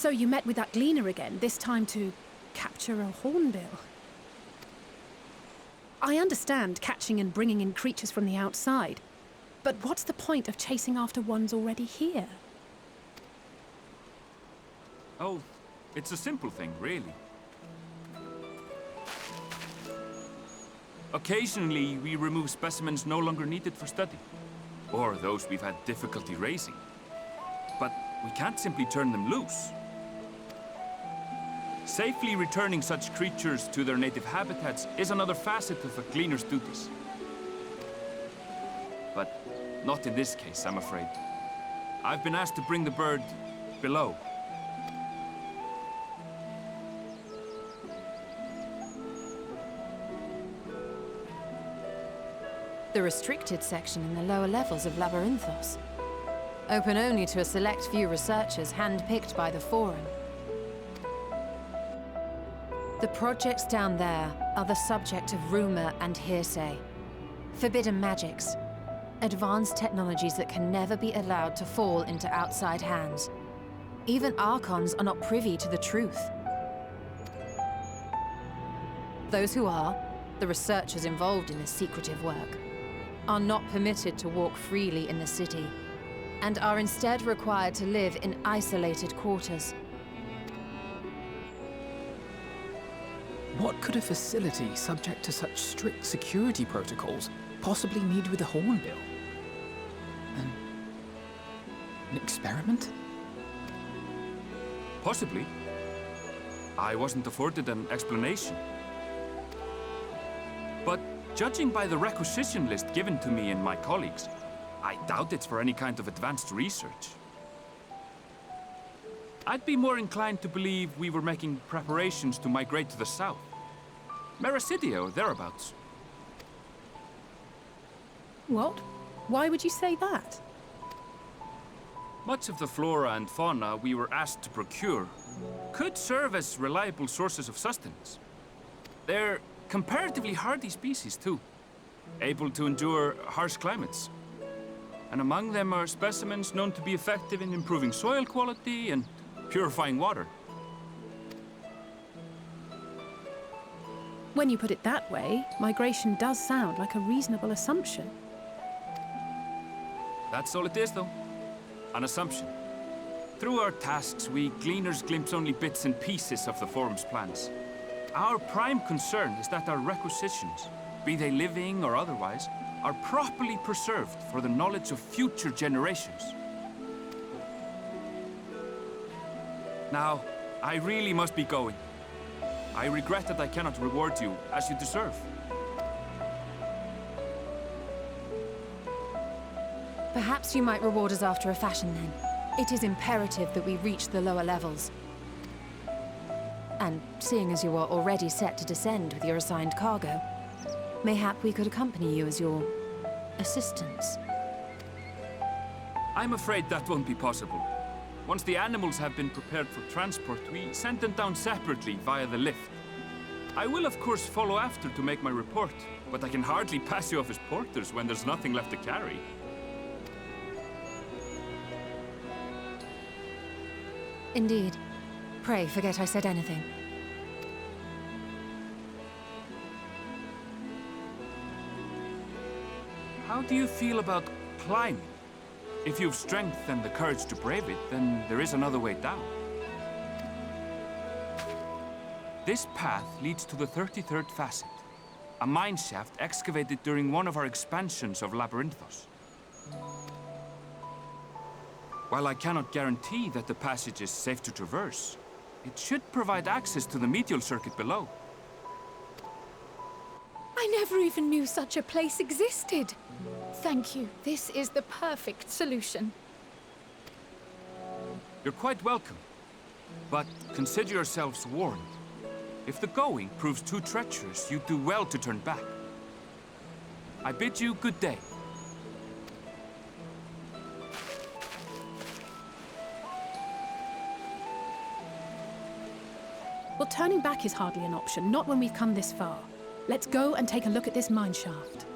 So you met with that gleaner again, this time to capture a hornbill. I understand catching and bringing in creatures from the outside, but what's the point of chasing after ones already here? Oh, it's a simple thing, really. Occasionally, we remove specimens no longer needed for study, or those we've had difficulty raising. But we can't simply turn them loose. Safely returning such creatures to their native habitats is another facet of a gleaner's duties. But not in this case, I'm afraid. I've been asked to bring the bird below. The restricted section in the lower levels of Labyrinthos. Open only to a select few researchers handpicked by the Forum. The projects down there are the subject of rumor and hearsay. Forbidden magics. Advanced technologies that can never be allowed to fall into outside hands. Even Archons are not privy to the truth. Those who are, the researchers involved in this secretive work, are not permitted to walk freely in the city, and are instead required to live in isolated quarters. What could a facility subject to such strict security protocols possibly need with a hornbill? An experiment? Possibly. I wasn't afforded an explanation. But judging by the requisition list given to me and my colleagues, I doubt it's for any kind of advanced research. I'd be more inclined to believe we were making preparations to migrate to the south. Mericidia or thereabouts. What? Why would you say that? Much of the flora and fauna we were asked to procure could serve as reliable sources of sustenance. They're comparatively hardy species, too, able to endure harsh climates. And among them are specimens known to be effective in improving soil quality and purifying water. When you put it that way, migration does sound like a reasonable assumption. That's all it is, though. An assumption. Through our tasks, we gleaners glimpse only bits and pieces of the Forum's plans. Our prime concern is that our requisitions, be they living or otherwise, are properly preserved for the knowledge of future generations. Now, I really must be going. I regret that I cannot reward you as you deserve. Perhaps you might reward us after a fashion then. It is imperative that we reach the lower levels. And seeing as you are already set to descend with your assigned cargo, mayhap we could accompany you as your assistants. I'm afraid that won't be possible. Once the animals have been prepared for transport, we send them down separately via the lift. I will of course follow after to make my report, but I can hardly pass you off as porters when there's nothing left to carry. Indeed. Pray forget I said anything. How do you feel about climbing? If you've strength and the courage to brave it, then there is another way down. This path leads to the 33rd facet, a mine shaft excavated during one of our expansions of Labyrinthos. While I cannot guarantee that the passage is safe to traverse, it should provide access to the medial circuit below. I never even knew such a place existed. Thank you. This is the perfect solution. You're quite welcome, but consider yourselves warned. If the going proves too treacherous, you do well to turn back. I bid you good day. Well, turning back is hardly an option, not when we've come this far. Let's go and take a look at this mine shaft.